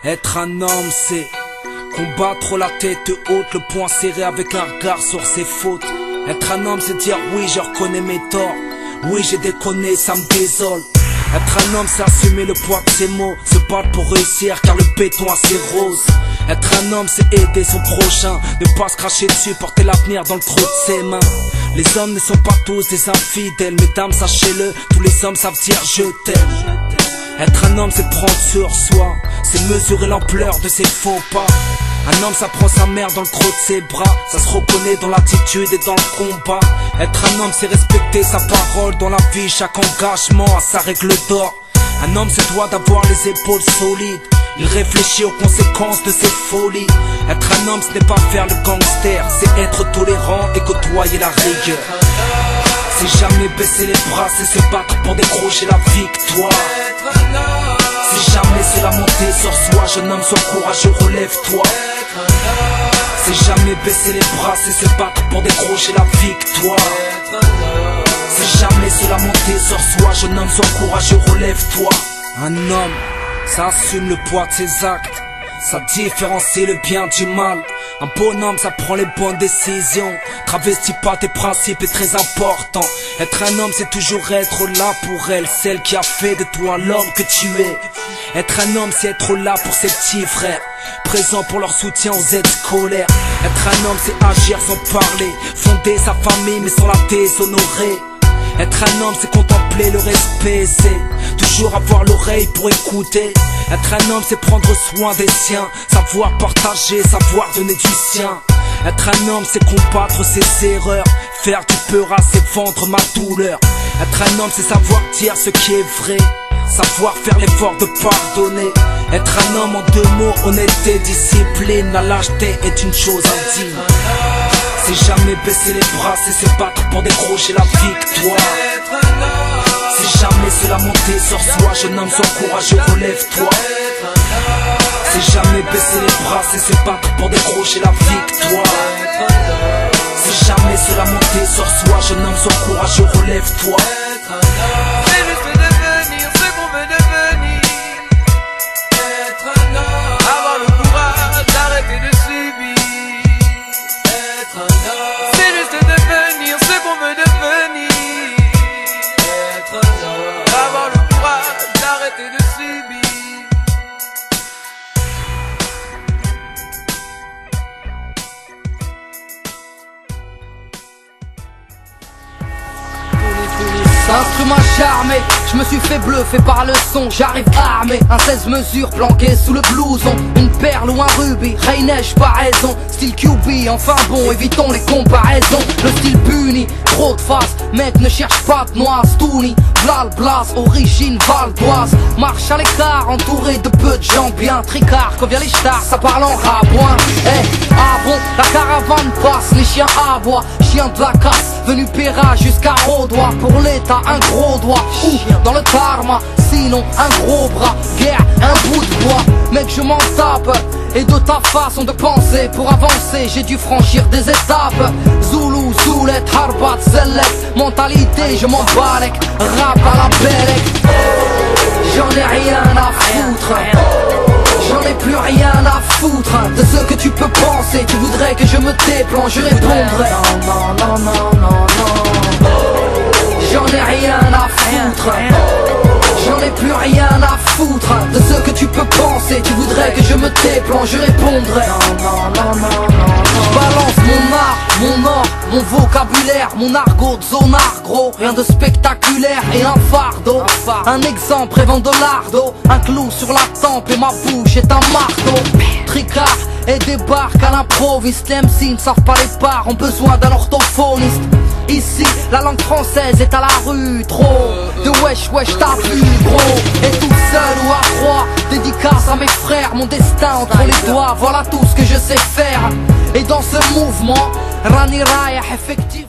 Être un homme, c'est combattre la tête haute, le poing serré avec un regard sur ses fautes. Être un homme, c'est dire oui, je reconnais mes torts. Oui, j'ai déconné, ça me désole. Être un homme, c'est assumer le poids de ses mots, se battre pour réussir car le béton a ses roses. Être un homme, c'est aider son prochain, ne pas se cracher dessus, porter l'avenir dans le trou de ses mains. Les hommes ne sont pas tous des infidèles, mesdames, sachez-le, tous les hommes savent dire je t'aime. Être un homme, c'est prendre sur soi, c'est mesurer l'ampleur de ses faux pas. Un homme, ça prend sa mère dans le creux de ses bras, ça se reconnaît dans l'attitude et dans le combat. Être un homme, c'est respecter sa parole dans la vie, chaque engagement a sa règle d'or. Un homme se doit d'avoir les épaules solides, il réfléchit aux conséquences de ses folies. Être un homme, ce n'est pas faire le gangster, c'est être tolérant et côtoyer la rigueur. C'est jamais baisser les bras, c'est se battre pour décrocher la victoire. C'est jamais se lamenter sur soi, jeune homme, sois courageux, relève-toi. C'est jamais baisser les bras, c'est se battre pour décrocher la victoire. C'est jamais se lamenter sur soi, jeune homme, sois courageux, relève-toi. Un homme, ça assume le poids de ses actes, ça différencie le bien du mal. Un bonhomme, ça prend les bonnes décisions, travestis pas tes principes est très important. Être un homme, c'est toujours être là pour elle, celle qui a fait de toi l'homme que tu es. Être un homme, c'est être là pour ses petits frères, présent pour leur soutien aux aides scolaires. Être un homme, c'est agir sans parler, fonder sa famille mais sans la déshonorer. Être un homme, c'est contempler le respect, c'est toujours avoir l'oreille pour écouter. Être un homme, c'est prendre soin des siens, savoir partager, savoir donner du sien. Être un homme, c'est combattre ses erreurs, faire du peur, c'est vendre ma douleur. Être un homme, c'est savoir dire ce qui est vrai, savoir faire l'effort de pardonner. Être un homme en deux mots, honnêteté, discipline. La lâcheté est une chose indigne. C'est jamais baisser les bras, c'est se battre pour décrocher la victoire. C'est jamais se lamenter sur soi, jeune homme, sois courageux, relève-toi. C'est jamais baisser les bras, c'est se battre pour décrocher la victoire. C'est jamais se lamenter sur soi, jeune homme, sois courageux, relève-toi. Instrument charmé, je me suis fait bluffer par le son, j'arrive armé. Un 16 mesures planqué sous le blouson, une perle ou un rubis, Rey-Neige pas raison. Style QB, enfin bon, évitons les comparaisons. Le style puni, trop de face, mec ne cherche pas de noix, Stoonie. Vlal Blas, origine valdoise. Marche à l'écart, entouré de peu de gens bien tricard. Quand vient les stars, ça parle en rabouin. Ah bon, la caravane passe, les chiens aboient. Chien de la casse, venu Péra jusqu'à Rodois. Pour l'état, un gros doigt, ou dans le karma, sinon un gros bras. Guerre, un bout de bois, mec je m'en tape. Et de ta façon de penser, pour avancer j'ai dû franchir des étapes. Zoulou, Zoulet, Harbat, Zelek, mentalité je m'en balèque, rap à la Bélec. J'en ai rien à foutre, j'en ai plus rien à foutre de ce que tu peux penser. Tu voudrais que je me déplante, je répondrais non, non, non, non, non, non. J'en ai rien à foutre, j'en ai plus rien à foutre de ce que tu peux penser. Tu voudrais que je me déplante, je répondrais non, non, non, non, non. Je balance mon art, mon or, mon vocabulaire, mon argot de zonard gros. Rien de spectaculaire et un fardeau, un exemple rêvant de l'ardo. Un clou sur la tempe et ma bouche est un marteau. Tricard et débarque à l'improviste. Les MC ne savent pas les parts, ont besoin d'un orthophoniste. Ici, la langue française est à la rue. Trop de wesh wesh t'as vu gros. Et tout seul ou à trois, dédicace à mes frères. Mon destin entre les doigts, voilà tout ce que je sais faire. Et dans ce mouvement, Rani Raya effectif.